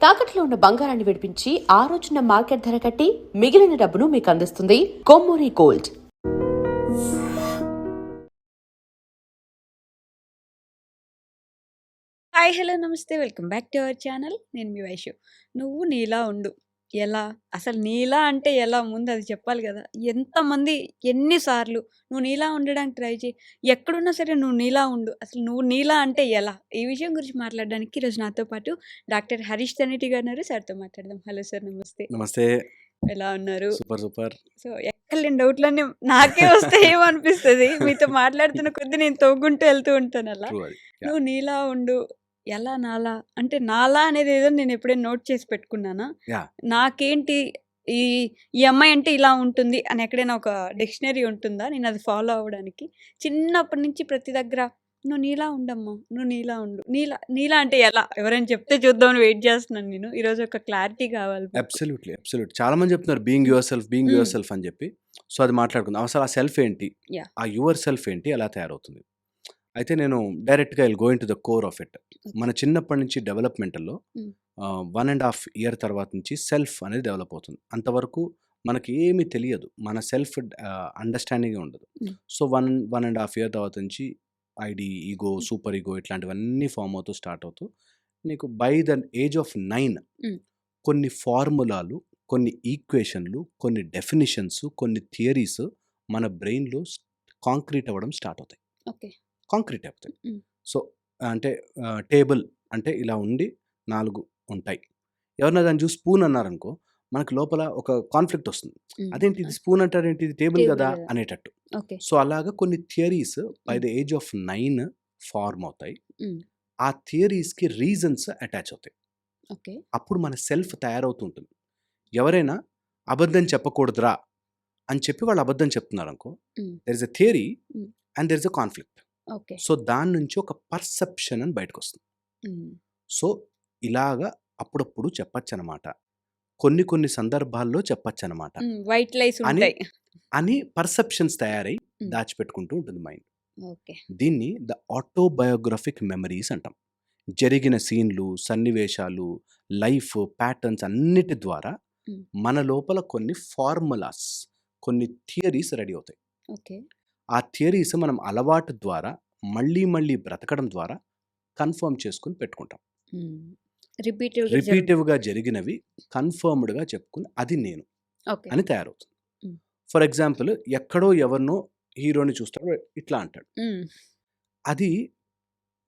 తాకట్లో ఉన్న బంగారాన్ని విడిపించి ఆ రోజున మార్కెట్ ధర కట్టి మిగిలిన డబ్బును మీకు అందిస్తుంది కొమ్మూరి గోల్డ్. హాయ్ హలో నమస్తే welcome back to our channel. నేను మీ వైషు. నువ్వు నీలా ఉండు. ఎలా అసలు నీలా అంటే ఎలా, ముందు అది చెప్పాలి కదా. ఎంతమంది ఎన్నిసార్లు నువ్వు నీలా ఉండడానికి ట్రై చేయి, ఎక్కడున్నా సరే నువ్వు నీలా ఉండు. అసలు నువ్వు నీలా అంటే ఎలా, ఈ విషయం గురించి మాట్లాడడానికి ఈరోజు నాతో పాటు డాక్టర్ హరీష్ తనేటి గారు ఉన్నారు. సార్తో మాట్లాడదాం. హలో సార్, నమస్తే. నమస్తే. ఎలా ఉన్నారు? Super super. సో ఎక్కలేని డౌట్లన్నీ నాకే వస్తాయేమో అనిపిస్తుంది. మీతో మాట్లాడుతున్న కొద్దీ నేను తోగుంటూ వెళ్తూ ఉంటాను అలా. True అది. Yeah. నువ్వు నీలా ఉండు, ఎలా నాలా అంటే నాలా అనేది ఏదో నేను ఎప్పుడైనా నోట్ చేసి పెట్టుకున్నానా, Yeah. నాకేంటి ఈ ఈ అమ్మాయి అంటే ఇలా ఉంటుంది అని ఎక్కడైనా ఒక డిక్షనరీ ఉంటుందా నేను అది ఫాలో అవ్వడానికి? చిన్నప్పటి నుంచి ప్రతి దగ్గర నువ్వు నీలా ఉండమ్మా, నువ్వు నీలా ఉండు, నీలా నీలా అంటే ఎలా, ఎవరైనా చెప్తే చూద్దామని వెయిట్ చేస్తున్నాను నేను. ఈరోజు ఒక క్లారిటీ కావాలి మీకు. Absolutely absolute. చాలా మంది చెప్తున్నారు బీయింగ్ యువర్ మ్మ్. సెల్ఫ్ అని చెప్పి. సో అది మాట్లాడుకుందాం. అసలు ఆ సెల్ఫ్ ఏంటి, యా. ఆ యువర్ సెల్ఫ్ ఏంటి, ఎలా తయారవుతుంది? అయితే నేను డైరెక్ట్గా will go in to the core of it. మన చిన్నప్పటి నుంచి డెవలప్మెంటల్లో మ్. 1.5 year తర్వాత నుంచి సెల్ఫ్ అనేది డెవలప్ అవుతుంది. అంతవరకు మనకి ఏమీ తెలియదు, మన సెల్ఫ్ అండర్స్టాండింగ్ ఉండదు. మ్. సో 1.5 year తర్వాత నుంచి ఐడి, ఈగో, సూపర్ ఈగో ఇట్లాంటివన్నీ ఫామ్ అవుతూ స్టార్ట్ అవుతూ నీకు బై ద ఏజ్ ఆఫ్ 9 మ్. కొన్ని ఫార్ములాలు, కొన్ని ఈక్వేషన్లు, కొన్ని డెఫినిషన్స్, కొన్ని థియరీస్ మన బ్రెయిన్లో కాంక్రీట్ అవ్వడం స్టార్ట్ అవుతాయి. ఓకే. కాంక్రీట్ అవుతాయి. మ్. సో అంటే టేబుల్ అంటే ఇలా ఉండి 4 ఉంటాయి. ఎవరన్నా దాన్ని చూసి స్పూన్ అన్నారనుకో, మనకు లోపల ఒక కాన్ఫ్లిక్ట్ వస్తుంది. మ్. అదేంటి ఇది స్పూన్ అంటారేంటి, ఇది టేబుల్ టేబుల్ కదా కదా. అనేటట్టు. ఓకే. సో అలాగా కొన్ని theories by um. The age of 9 form అవుతాయి. మ్. ఆ థియరీస్కి రీజన్స్ అటాచ్ అవుతాయి. ఓకే. అప్పుడు మన సెల్ఫ్ తయారవుతూ ఉంటుంది. ఎవరైనా అబద్ధం చెప్పకూడదురా అని చెప్పి వాళ్ళు అబద్ధం చెప్తున్నారు అనుకో, hmm. There is a theory hmm. And there is a conflict. Okay. So దాని నుంచి ఒక పర్సెప్షన్ అని బయటకు వస్తుంది. మ్. సో ఇలాగా అప్పుడప్పుడు చెప్పచ్చు అనమాట, కొన్ని కొన్ని సందర్భాల్లో చెప్పచ్చు అనమాట వైట్ లైస్ అని ఉంటాయి. అని పర్సెప్షన్స్ తయారై మ్. దాచిపెట్టుకుంటూ ఉంటుంది మైండ్. ఓకే. దీన్ని ద ఆటోబయోగ్రఫిక్ మెమరీస్ అంటాం. జరిగిన సీన్లు, సన్నివేశాలు, లైఫ్ ప్యాటర్న్స్ అన్నిటి ద్వారా మ్. మన లోపల కొన్ని ఫార్ములాస్, కొన్ని థియరీస్ రెడీ అవుతాయి. ఓకే. ఆ థియరీస్ మనం అలవాటు ద్వారా మళ్ళీ మళ్ళీ బ్రతకడం ద్వారా కన్ఫర్మ్ చేసుకుని పెట్టుకుంటాం. రిపీటివ్గా రిపీటివ్గా జరిగినవి కన్ఫర్మ్డ్గా చెప్పుకుని అది నేను ఓకే. అని తయారవుతుంది. మ్. ఫర్ ఎగ్జాంపుల్, ఎక్కడో ఎవరినో హీరోని చూస్తాడు, ఇట్లా అంటాడు. మ్. అది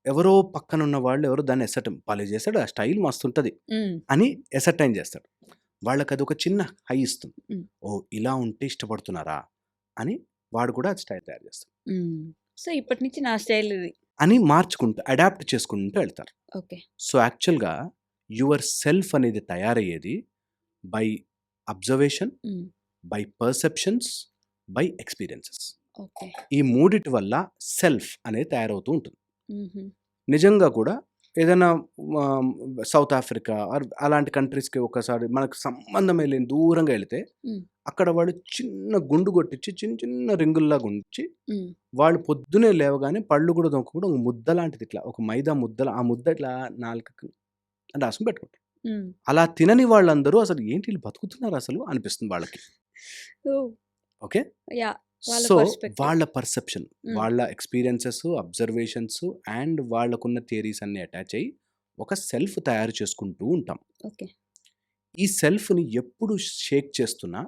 ఎవరో పక్కన ఉన్న వాళ్ళు ఎవరో దాన్ని ఎసటం పాలే చేస్తాడు, ఆ స్టైల్ మస్తుంటుంది మ్. అని ఎసటైన్ చేస్తాడు. వాళ్ళకి అది ఒక చిన్న హై ఇస్తుంది. మ్. ఓ ఇలా ఉంటే ఇష్టపడుతున్నారా అని వాడు కూడా అది స్టైల్ తయారు చేస్తాడు. సో ఇప్పటి నుంచి నా స్టైల్ ఇది. అని మార్చుకుంటూ అడాప్ట్ చేసుకుంటూ వెళ్తారు. ఓకే. సో యాక్చువల్గా యువర్ సెల్ఫ్ అనేది తయారయ్యేది by observation, hmm. By perceptions, by experiences. Okay. ఈ మూడిటి వల్ల సెల్ఫ్ అనేది తయారవుతూ ఉంటుంది. మ్హూ. నిజంగా కూడా ఏదైనా సౌత్ ఆఫ్రికా ఆర్ అలాంటి కంట్రీస్కి ఒకసారి మనకు సంబంధమే లేని దూరంగా వెళితే మ్. అక్కడ వాళ్ళు చిన్న గుండు కొట్టించి చిన్న చిన్న రింగుల్లాగా ఉంచి మ్. వాళ్ళు పొద్దునే లేవగానే పళ్ళు కూడా దొంగకుండా ఒక ముద్ద లాంటిది, ఇట్లా ఒక మైదా ముద్దల ఆ ముద్ద ఇట్లా నాలుకకి అని రాసుకుని పెట్టుకుంటారు. మ్. అలా తినని వాళ్ళందరూ అసలు ఏంటి వీళ్ళు బతుకుతున్నారు అసలు అనిపిస్తుంది వాళ్ళకి. ఓ. ఓకే. యా. వాళ్ళ సో పర్స్పెక్టివ్. వాళ్ళ పర్సెప్షన్, మ్. వాళ్ళ ఎక్స్పీరియన్సెస్, అబ్జర్వేషన్స్ అండ్ వాళ్ళకున్న థియరీస్ అన్ని అటాచ్ అయ్యి ఒక సెల్ఫ్ తయారు చేసుకుంటూ ఉంటాం. ఓకే. ఈ సెల్ఫ్ని ఎప్పుడు షేక్ చేస్తున్నా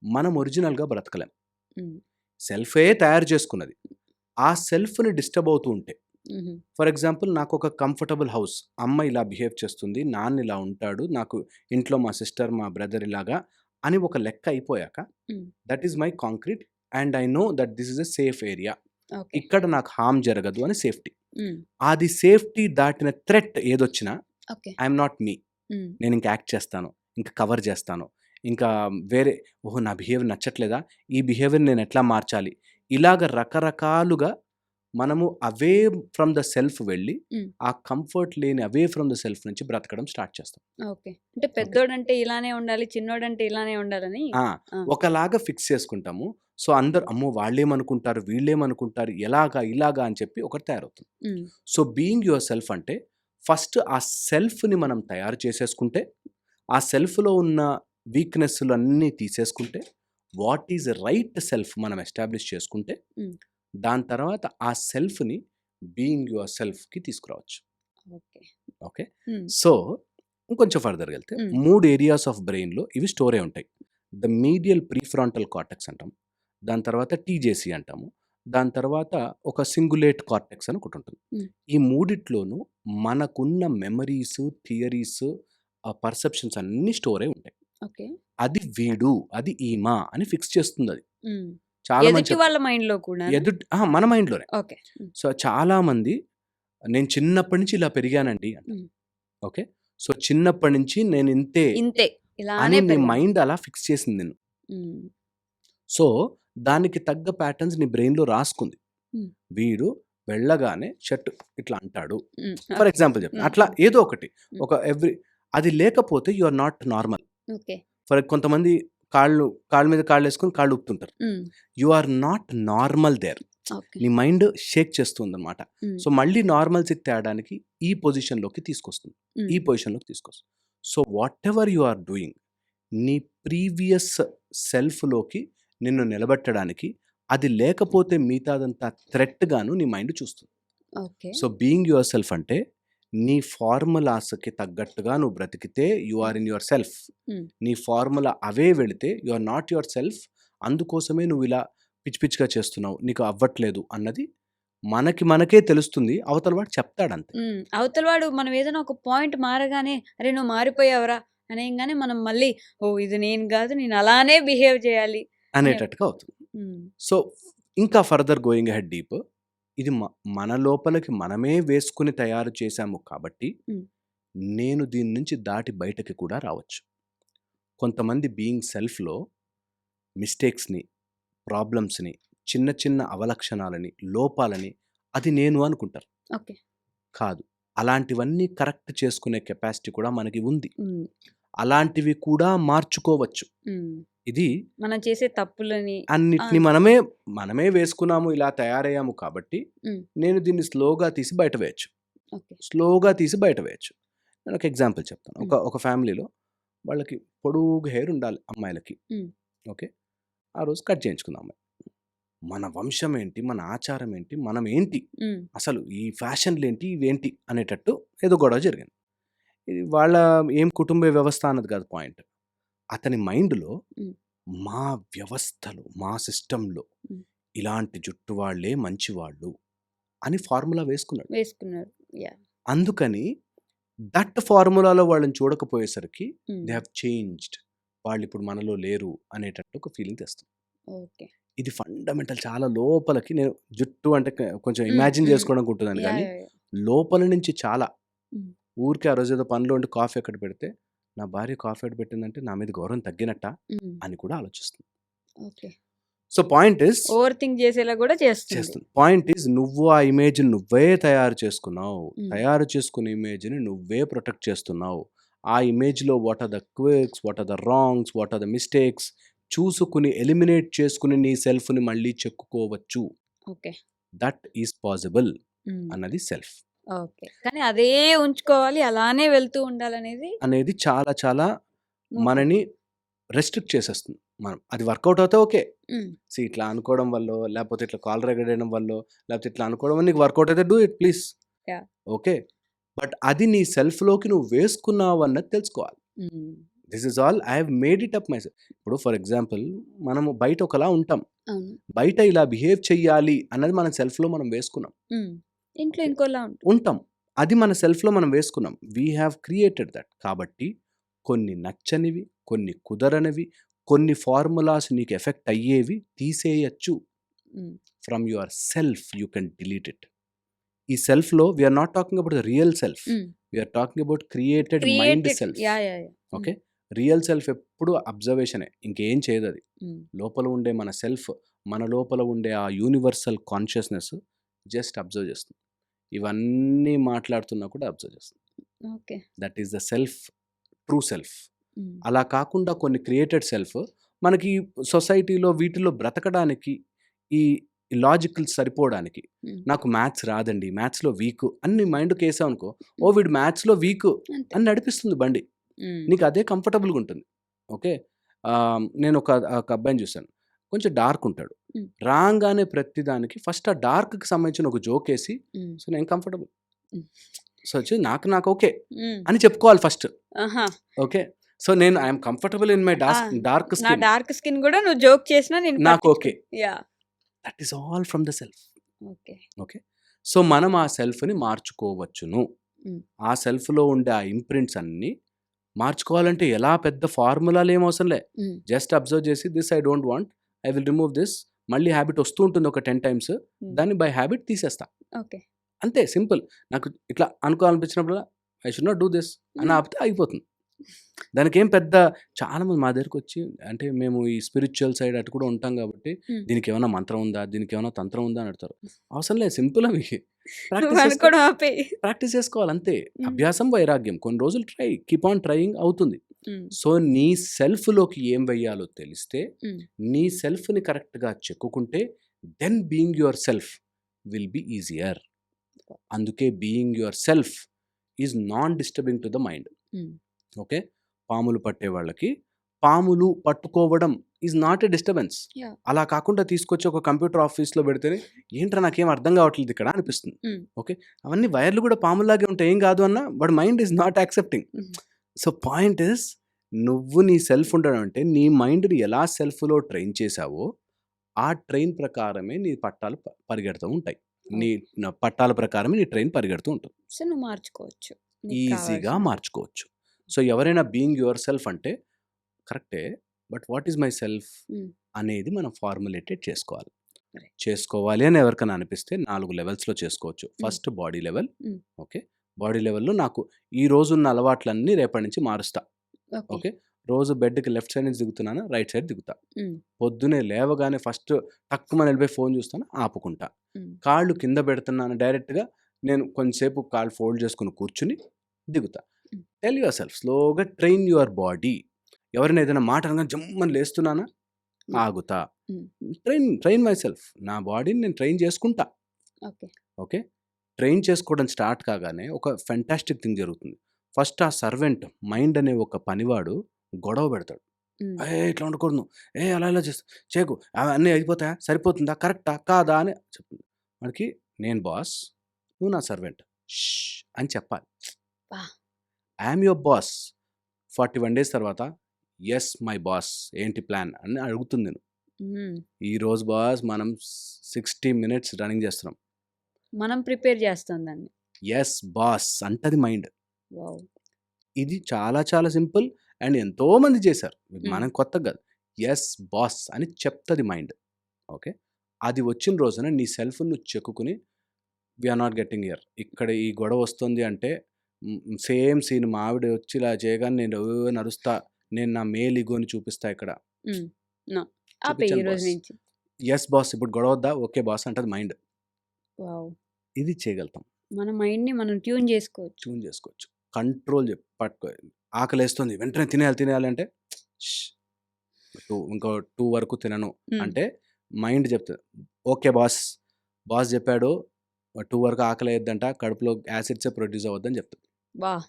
మనం ఒరిజినల్గా బ్రతకలేం. మ్. సెల్ఫే తయారు చేసుకున్నది. ఆ సెల్ఫ్ని డిస్టర్బ్ అవుతూ ఉంటే, మ్హూ. ఫర్ ఎగ్జాంపుల్ నాకు ఒక కంఫర్టబుల్ హౌస్, అమ్మ ఇలా బిహేవ్ చేస్తుంది, నాన్న ఇలా ఉంటాడు, నాకు ఇంట్లో మా సిస్టర్ మా బ్రదర్ ఇలాగా అని ఒక లెక్క అయిపోయాక hmm. That is my concrete and I know that this is a safe area, okay. ఇక్కడ నాకు హామ్ జరగదు అని సేఫ్టీ. మ్. అది సేఫ్టీ దాటిన థ్రెట్ ఏదొచ్చినా ఓకే. ఐఎమ్ నాట్ మీ, మ్. నేను ఇంకా యాక్ట్ చేస్తాను, ఇంకా కవర్ చేస్తాను, ఇంకా వేరే ఓహో నా బిహేవియర్ నచ్చట్లేదా, ఈ బిహేవియర్ నేను ఎట్లా మార్చాలి, ఇలాగ రకరకాలుగా మనము అవే ఫ్రమ్ ద సెల్ఫ్ వెళ్ళి మ్. ఆ కంఫర్ట్ లేని అవే ఫ్రమ్ ద సెల్ఫ్ నుంచి బ్రతకడం స్టార్ట్ చేస్తాం. ఓకే. అంటే పెద్దోడంటే ఇలానే ఉండాలి, చిన్నోడంటే ఇలానే ఉండాలని. ఆ, ఆ. ఒకలాగా ఫిక్స్ చేసుకుంటాము. సో అందరు అమ్మో వాళ్ళేమనుకుంటారు, వీళ్ళేమనుకుంటారు, ఎలాగా ఇలాగా అని చెప్పి ఒకటి తయారవుతుంది. మ్. సో బీయింగ్ యువర్ సెల్ఫ్ అంటే ఫస్ట్ ఆ సెల్ఫ్‌ని మనం తయారు చేసేసుకుంటే, ఆ సెల్ఫ్‌లో ఉన్న వీక్‌నెస్‌లు అన్నీ తీసేసుకుంటే, వాట్ ఈజ్ రైట్ సెల్ఫ్ మనం ఎస్టాబ్లిష్ చేసుకుంటే, హ్మ్. దాని తర్వాత ఆ సెల్ఫ్‌ని బీయింగ్ యువర్ సెల్ఫ్‌కి తీసుకురావచ్చు. ఓకే. ఓకే. హ్మ్. సో, ఇంకొంచెం ఫర్దర్‌గా వెళ్తే హ్మ్. 3 ఏరియాస్ ఆఫ్ బ్రెయిన్‌లో ఇవి స్టోర్ అయి ఉంటాయి. ద మీడియల్ ప్రీఫ్రాంటల్ కార్టెక్స్ అంటాం. దాని తర్వాత టీజేసీ అంటాము. దాని తర్వాత ఒక సింగులేట్ కార్టెక్స్ అని ఒకటుంటుంది. హ్మ్. ఈ మూడిట్లోనూ మనకున్న మెమరీస్, థియరీస్, పర్సెప్షన్స్ అన్నీ స్టోర్ అయి ఉంటాయి. ఓకే. అది వీడు, అది ఈమ అని ఫిక్స్ చేస్తుందది. హ్మ్. చాలా మంది ఎదుటి వాళ్ళ మైండ్‌లో కూడానా? మన మైండ్‌లోనే. ఓకే. హ్మ్. సో, చాలామంది నేను చిన్నప్పటి నుంచి ఇలా పెరిగానండి అంటారు. హ్మ్. ఓకే. సో, చిన్నప్పటి నుంచి నేనింతే ఇంతే. అని ఇలానే నీ పెరిగాను. మైండ్ అలా ఫిక్స్ చేసింది నిన్ను. హ్మ్. సో, దానికి తగ్గ ప్యాటర్న్స్ నీ బ్రెయిన్‌లో రాసుకుంది. హ్మ్. వీడు వెళ్ళగానే షర్ట్ ఇట్లా అంటాడు. హ్మ్. For okay. ఎగ్జాంపుల్ చెప్తున్నా. హ్మ్. అట్లా హ్మ్. ఏదో ఒకటి. హ్మ్. ఒక అది లేకపోతే you are not normal. Okay. కొంతమంది కాళ్ళ మీద కాళ్ళేసుకొని కాళ్ళు ఊపుతుంటారు. హ్మ్. You are not normal there. Okay. నీ మైండ్ షేక్ చేస్తుందన్నమాట. హ్మ్. సో, మళ్ళీ నార్మల్‌సీకి తేడానికి ఈ పొజిషన్‌లోకి తీసుకొస్తుంది. ఈ హ్మ్. పొజిషన్‌లోకి తీసుకొస్తుంది. So, whatever you are doing నీ ప్రీవియస్ సెల్ఫ్‌లోకి నిన్ను నిలబెట్టడానికి, అది లేకపోతే మిగతాదంతా థ్రెట్‌గాను నీ మైండ్ చూస్తుంది. Okay. So, being your self అంటే నీ ఫార్ములాస్‌కి తగ్గట్టుగా నువ్వు బ్రతికితే you hmm. Are in your self. హ్మ్. నీ ఫార్ములా అవే వెళితే you are not your self. అందుకోసమే నువ్వు ఇలా పిచ్చి పిచ్చిగా చేస్తున్నావు. నీకు అవ్వట్లేదు అన్నది మనకే తెలుస్తుంది. అవతల వాడు చెప్తాడంతే. హ్మ్. అవతల వాడు మనం ఏదైనా ఒక పాయింట్ మారగానే, "అరే! నువ్వు మారిపోయావురా" అనేయంగానే మనం మళ్ళీ, ఓహ్! ఇది నేను గాదు. నేను అలానే బిహేవ్ చేయాలి అనే అనేటట్టుగా అవుతుంది. హ్మ్. సో, ఇంకా ఫర్దర్ గోయింగ్ అహెడ్ డీప్ ఇది మన లోపలికి మనమే వేసుకొని తయారు చేశాము కాబట్టి, హ్మ్. నేను దీని నుంచి దాటి బయటకి కూడా రావచ్చు. కొంతమంది బీయింగ్ సెల్ఫ్‌లో మిస్టేక్స్‌ని, ప్రాబ్లమ్స్‌ని, చిన్న చిన్న అవలక్షణాలని, లోపాలని అది నేను అనుకుంటారు. ఓకే. కాదు. అలాంటివన్నీ కరెక్ట్ చేసుకునే కెపాసిటీ కూడా మనకి ఉంది. హ్మ్. అలాంటివి కూడా మార్చుకోవచ్చు. హ్మ్. ఇది మనం చేసే తప్పులని ఆ! అన్నిటిని మనమే వేసుకున్నాము, ఇలా తయారయ్యాము కాబట్టి, హ్మ్. నేను దీన్ని స్లోగా తీసి బయట వేయొచ్చు. ఓకే. స్లోగా తీసి బయట వేయొచ్చు. నేను ఒక ఎగ్జాంపుల్ చెప్తాను. హ్మ్. ఒక ఫ్యామిలీలో వాళ్ళకి పొడుగు హెయిర్ ఉండాలి అమ్మాయిలకి. హ్మ్. ఓకే. ఆ రోజు కట్ చేయించుకుంది ఆ అమ్మాయి. మన వంశం ఏంటి? మన ఆచారం ఏంటి? మనం ఏంటి? హ్మ్. అసలు ఈ ఫ్యాషన్‌లేంటి? ఇవేంటి? అనేటట్టు ఏదో గొడవ జరిగింది. ఇది వాళ్ళ ఏం కుటుంబ వ్యవస్థ అన్నది కాదు పాయింట్. అతని మైండ్‌లో హ్మ్. మా వ్యవస్థలో, మా సిస్టమ్‌లో హ్మ్. ఇలాంటి జుట్టు వాళ్ళే మంచివాళ్ళు అని ఫార్ములా వేసుకున్నాడు. వేసుకున్నారు. యాహ్! అందుకని దట్ ఫార్ములాలో వాళ్ళని చూడకపోయేసరికి హ్మ్. They have changed. వాళ్ళిప్పుడు మనలో లేరు అనేటట్టు ఒక ఫీలింగ్ తెస్తుంది. ఓకే. ఇది ఫండమెంటల్ చాలా లోపలికి నేను జుట్టు అంటే కొంచెం హ్మ్. ఇమాజిన్ హ్మ్. చేసుకోవడానికి ఉంటుందని యాహ్! గానీ, యాహ్! యాహ్! లోపల నుంచి చాలా హ్మ్. ఊరికే ఆ రోజేదో పనిలో ఉండి కాఫీ అక్కడ పెడితే, నా భార్య కాఫీ అక్కడ పెట్టిందంటే నా మీద గౌరవం తగ్గినట్టా? హ్మ్. అని కూడా ఆలోచిస్తుంది. Okay. So, point is over think చేసేలా కూడా చేస్తుంది. పాయింట్ ఈస్ నువ్వు ఆ ఇమేజ్‌ని నువ్వే తయారు చేసుకున్నావు. హ్మ్. తయారు చేసుకున్న ఇమేజ్‌ని నువ్వే ప్రొటెక్ట్ చేస్తున్నావు. ఆ ఇమేజ్‌లో what are the quirks, what are the wrongs, what are the mistakes చూసుకొని, ఎలిమినేట్ చేసుకొని నీ సెల్ఫ్‌ని మళ్ళీ చెక్కుకోవచ్చు. Okay. That is possible hmm. అన్నది సెల్ఫ్. ఓకే. కానీ అదే ఉంచుకోవాలి. అలానే వెళ్తూ ఉండాలనేది అనేది చాలా చాలా మోటో. మనని రెస్ట్రిక్ట్ చేసేస్తుంది. అది వర్కౌట్ అవుతే ఓకే. హ్మ్. ఇట్లా అనుకోవడం వల్లో, లేపోతే ఇట్లా కాలర్ ఎగరేయడం వల్లో, లేపోతే ఇట్లా అనుకోవడం వల్ల నీకు వర్కౌట్ అయితే do it please. Yeah! Okay. But అది నీ సెల్ఫ్‌లోకి నువ్వు వేసుకున్నావు అన్నది తెలుసుకోవాలి. హ్మ్. This is all I have made it up myself. ఇప్పుడు ఫర్ ఎగ్జాంపుల్ మనము బయట ఒకలా ఉంటాం. అవును. బయట ఇలా బిహేవ్ చెయ్యాలి అన్నది మన సెల్ఫ్‌లో మనం వేసుకున్నాం. హ్మ్. ఇంట్లో ఓకే. ఇంకోలా ఉంటుంది. ఉంటాం. అది మన సెల్ఫ్‌లో మనం వేసుకున్నాం. We have created that. కాబట్టి కొన్ని నచ్చనివి, కొన్ని కుదరనివి, కొన్ని ఫార్ములాస్ నీకు ఎఫెక్ట్ అయ్యేవి తీసేయొచ్చు. Hmm. From your self you can delete it. ఈ సెల్ఫ్‌లో we are not talking about the real self. Hmm. We are talking about created mind created self. Yeah! Yeah! Yeah! Hmm. Okay. Real self ఎప్పుడు అబ్జర్వేషనే. ఇంకేం చేయదది. హ్మ్. లోపల ఉండే మన self, మన లోపల ఉండే ఆ యూనివర్సల్ కాన్షియస్‌నెస్ జస్ట్ అబ్జర్వ్ చేస్తుంది. ఇవన్నీ మాట్లాడుతున్నా కూడా అబ్జర్వ్ చేస్తుంది. Okay. That is the self, true self. హ్మ్. అలా కాకుండా కొన్ని క్రియేటెడ్ సెల్ఫ్ మనకి సొసైటీలో వీటిలో బ్రతకడానికి ఈ ఈ లాజికల్ సరిపోవడానికి. హ్మ్. నాకు మ్యాథ్స్ రాదండి, మ్యాథ్స్‌లో వీకు అని నీ మైండ్‌కి ఏసావనుకో, ఓహ్! వీడు మ్యాథ్స్‌లో వీకు అంతే. అని నడిపిస్తుంది బండి. హ్మ్. నీకు అదే కంఫర్టబుల్‌గా ఉంటుంది. ఓకే. నేను ఒక అబ్బాయిని చూసాను. కొంచెం డార్క్ ఉంటాడు. హ్మ్. రాంగానే ప్రతి దానికి ఫస్ట్ ఆ డార్క్‌కి సంబంధించిన ఒక జోకేసి, హ్మ్. సో, నేను కంఫర్టబుల్. హ్మ్. సో, నాకు ఓకే హ్మ్. అని చెప్పుకోవాలి ఫస్ట్. ఆహా! ఓకే. సో, నేను I am comfortable in my ఆ! డార్క్ నా స్కిన్. డార్క్ స్కిన్ గూడా నువ్వు జోక్ చేసినా నేను నాకు okay. Yeah! That is all from the self. Okay. Okay. So, మనం ఆ సెల్ఫ్‌ని మార్చుకోవచ్చును. హ్మ్. ఆ సెల్ఫ్‌లో ఉండే ఆ ఇంప్రింట్స్ అన్నీ మార్చుకోవాలంటే ఎలా పెద్ద ఫార్ములాలు ఏం అవసరం లే. హ్మ్. జస్ట్ అబ్జర్వ్ చేసి this I don't want. I will remove this. మళ్ళీ హాబిట్ వస్తూ ఉంటుంది ఒక 10 టైమ్స్. హ్మ్. దాన్ని బై హాబిట్ తీసేస్తా. ఓకే. అంతే సింపుల్. నాకు ఇట్లా అనుకోవాలనిపించినప్పుడల్లా I should not do this అని హ్మ్. ఆపితే ఆగిపోతుంది. దానికేం పెద్ద చాలామంది మా దగ్గరకొచ్చి అంటే మేము ఈ స్పిరిచ్యువల్ సైడ్ అటు కూడా ఉంటాం కాబట్టి, హ్మ్. దీనికేమన్నా మంత్రం ఉందా? దీనికేమన్నా తంత్రం ఉందా? అని అడుగుతారు. అవసరం లేదు సింపుల్ అవి. నువ్వు ప్రాక్టీస్ చేసుకో అనుకోవడం ఆపేయి. ప్రాక్టీస్ చేసుకోవాలి అంతే. హ్మ్. అభ్యాసం, వైరాగ్యం. కొన్ని రోజులు ట్రై. కీప్ ఆన్ ట్రయింగ్ అవుతుంది. హ్మ్. సో, నీ సెల్ఫ్‌లోకి ఏం వెయ్యాలో తెలిస్తే, హ్మ్. నీ సెల్ఫ్‌ని కరెక్ట్‌గా చెక్కుకుంటే, then being your self will be easier. అందుకే being your self is non disturbing to the mind. Hmm. Okay. పాములు పట్టే వాళ్ళకి పాములు పట్టుకోవడం is not a disturbance. Yeah! అలా కాకుండా తీసుకొచ్చి ఒక కంప్యూటర్ ఆఫీస్‌లో పెడితేనే ఏంట్రా నాకేం అర్థం కావట్లేదు ఇక్కడ అనిపిస్తుంది. హ్మ్. ఓకే. అవన్నీ వైర్లు కూడా పాముల్లాగే ఉంటాయి. ఏం కాదు అన్నా but mind is not accepting. హ్మ్. సో, పాయింట్ ఈస్ నువ్వు నీ సెల్ఫ్ ఉండడం అంటే నీ మైండ్‌ని ఎలా సెల్ఫ్‌లో ట్రైన్ చేశావో, ఆ ట్రైన్ ప్రకారమే నీ పట్టాలు పరిగెడుతూ ఉంటాయి. నీ ఓకే. పట్టాల ప్రకారమే నీ ట్రైన్ పరిగెడుతూ ఉంటుంది. సో, నువ్వు మార్చుకోవచ్చు. నీకు ఈజీగా కావాల్సినవి. మార్చుకోవచ్చు. సో, ఎవరైనా బీయింగ్ యువర్ సెల్ఫ్ అంటే కరెక్టే. But what is my self హ్మ్. అనేది మనం ఫార్ములేటెడ్ చేసుకోవాలి. రైట్. చేసుకోవాలి అని ఎవరికైనా అనిపిస్తే 4 లెవెల్స్‌లో చేసుకోవచ్చు. హ్మ్. First body level. హ్మ్. ఓకే. బాడీ లెవెల్‌లో నాకు ఈ రోజున్న అలవాట్లన్నీ రేపటి నుంచి మారుస్తా. ఓకే. ఓకే. రోజు బెడ్‌కి లెఫ్ట్ సైడ్ నుంచి దిగుతున్నానా, రైట్ సైడ్ దిగుతా. హ్మ్. పొద్దున్నే లేవగానే ఫస్ట్ టక్కుమని వెళ్ళిపోయి ఫోన్ చూస్తాను, ఆపుకుంటా. హ్మ్. కాళ్ళు కింద పెడుతున్నాను డైరెక్ట్‌గా నేను కొంచెంసేపు కాళ్ళు ఫోల్డ్ చేసుకొని కూర్చొని దిగుతా. హ్మ్. టెల్ యువర్ సెల్ఫ్ స్లోగా ట్రైన్ యువర్ బాడీ. ఎవరైనా ఏదైనా మాట అనగానే జమ్మని లేస్తున్నానా, హ్మ్. ఆగుతా. హ్మ్. Train my self. నా బాడీని నేను ట్రైన్ చేసుకుంటా. ఓకే. ఓకే. ట్రైన్ చేసుకోవడం స్టార్ట్ కాగానే ఒక ఫెంటాస్టిక్ థింగ్ జరుగుతుంది. ఫస్ట్ ఆ సర్వెంట్ మైండ్ అనే ఒక పనివాడు గొడవ పెడతాడు. హ్మ్. "ఏయ్! ఇట్లా ఉండకూడదు నువ్వు. అలా ఇలా చేయకు. అవన్నీ అయిపోతాయా? సరిపోతుందా? కరెక్టా? కాదా?" అని చెప్తుంది. వాడికి నేను బాస్. నువ్వు నా సర్వెంట్. అని చెప్పాలి. అబ్బా! I am your boss. 41 days తర్వాత యెస్ మై బాస్ ఏంటి ప్లాన్ అని అడుగుతుంది నేను. హ్మ్. ఈరోజు బాస్ మనం 60 మినిట్స్ రన్నింగ్ చేస్తున్నాం. మనం ప్రిపేర్ చేస్తాం దాన్ని. యెస్ బాస్ అంటది మైండ్. వావ్! ఇది చాలా చాలా సింపుల్ అండ్ ఎంతోమంది చేశారు. హ్మ్. మనం కొత్తగా కాదు. యెస్ బాస్ అని చెప్తది మైండ్. ఓకే. అది వచ్చిన రోజున నీ సెల్ఫ్‌ని నువ్వు చెక్కుకొని we are not getting here. ఇక్కడ ఈ గొడవ వస్తుంది అంటే సేమ్ సీన్ మా ఆవిడ వచ్చి ఇలా చేయగానే నేను నరుస్తా. నేను నా మేల్ ఇగోని చూపిస్తా ఇక్కడ. హ్మ్. నో. ఆపేయి చూపించను ఈ రోజు బాస్. నుంచి. యెస్ బాస్ ఇప్పుడు గొడవ వద్దా? ఓకే బాస్ అంటది మైండ్. వావ్! ఇది చేయగలుగుతాం. మన మైండ్‌ని మనం ట్యూన్ చేసుకోవచ్చు. ట్యూన్ చేసుకోవచ్చు. కంట్రోల్ పట్టుకో ఆకలేస్తుంది వెంటనే తినేయాలి అంటే ష్ 2 ఇంకో 2 వరకు తినను హ్మ్. అంటే మైండ్ చెప్తది. Okay boss. బాస్ చెప్పాడు 2 వరకు ఆకలేయొద్దంట. కడుపులో యాసిడ్సే ప్రొడ్యూస్ అవ్వద్దని చెప్తది. వాహ్!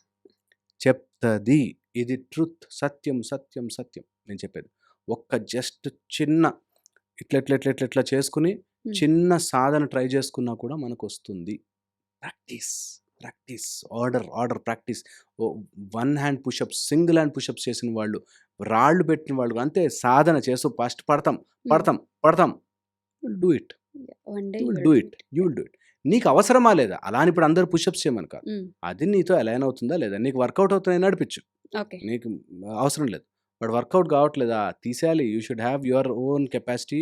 చెప్తది. ఇది ట్రుత్. సత్యం, సత్యం, సత్యం నేను చెప్పేది. ఒక్క జస్ట్ చిన్న ఇట్లా చేసుకొని హ్మ్. చిన్న సాధన ట్రై చేసుకున్నా కూడా మనకొస్తుంది. Practice. Practice. Order practice. One hand pushups, single hand pushups చేసిన వాళ్ళు, రాళ్ళు పెట్టిన వాళ్ళు అంతే సాధన చేస్తూ ఫస్ట్ పడతాం. హ్మ్. Do it. One day you you will will do do it. It. You will do it. నీకు అవసరమా లేదా? అలా అని ఇప్పుడు అందరూ పుషప్స్ చేయమని కాదు. హ్మ్. అది నీతో అలైన్ అవుతుందా లేదా? నీకు వర్కౌట్ అవుతుందని నడిపించు. ఓకే. నీకు అవసరం లేదు. బట్ వర్కౌట్ కావట్లేదా? తీసేయాలి. You should have your own capacity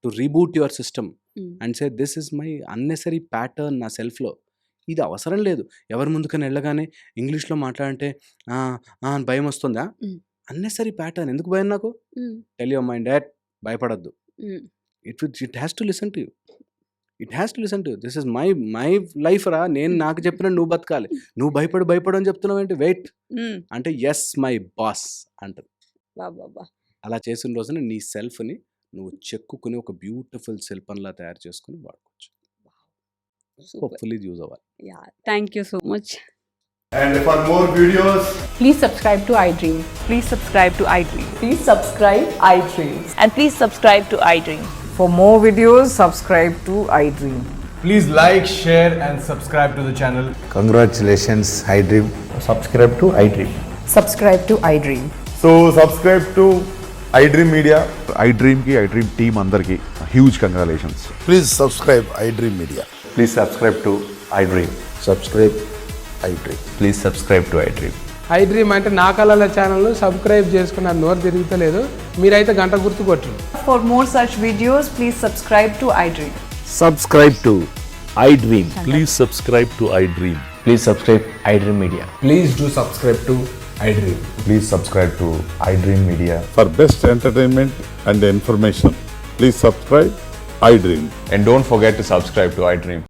to reboot your system hmm. And say this is my unnecessary pattern నా సెల్ఫ్‌లో. ఇది అవసరం లేదు. ఎవరి ముందుకైనా వెళ్ళగానే ఇంగ్లీష్‌లో మాట్లాడంటే ఆ! ఆ! అని భయమొస్తుందా? హ్మ్. అన్నెసరీ ప్యాటర్న్ ఎందుకు భయం నాకు? హ్మ్. టెల్ యువర్ మైండ్ థట్ భయపడొద్దు. హ్మ్. It has to listen to you. It has to listen to you. This is my life రా. నేను నాకు చెప్పినట్టు నువ్వు బతకాలి. నువ్వు భయపడు అని చెప్తున్నావేంటి? వెయిట్ హ్మ్. అంటే యెస్ మై బాస్ అంటది. అబ్బబ్బబ్బా! అలా చేసిన రోజున నీ సెల్ఫ్‌ని నువ్వు చెక్కుకుని ఒక బ్యూటిఫుల్ శిల్పంలా తయారు చేసుకుని వాడుకోవచ్చు. సూపర్. హోప్ఫుల్లీ యూజ్ అవ్వాలి. Yeah! Thank you so much. And for more videos, Please subscribe to iDream. Please subscribe to iDream. Please subscribe iDream. And please subscribe to iDream. For more videos, subscribe to iDream. please like, share and subscribe to the channel. Congratulations, iDream. subscribe to iDream. Subscribe to iDream. So subscribe to iDream Media. iDream ki iDream team అందరికి huge congratulations. Please subscribe iDream Media. Please subscribe to iDream. Subscribe iDream. Please subscribe to iDream. iDream అంటే నా కళల channel subscribe చేసుకున్న నోరు తిరుగుతలేదు, మీరైతే గంట గుర్తు కొట్టండి. For more such videos, please subscribe to iDream. Subscribe to iDream. Please subscribe to iDream. Please subscribe iDream Media. Please do subscribe to iDream. Please subscribe to iDream Media. For best entertainment and information, please subscribe iDream. And don't forget to subscribe to iDream.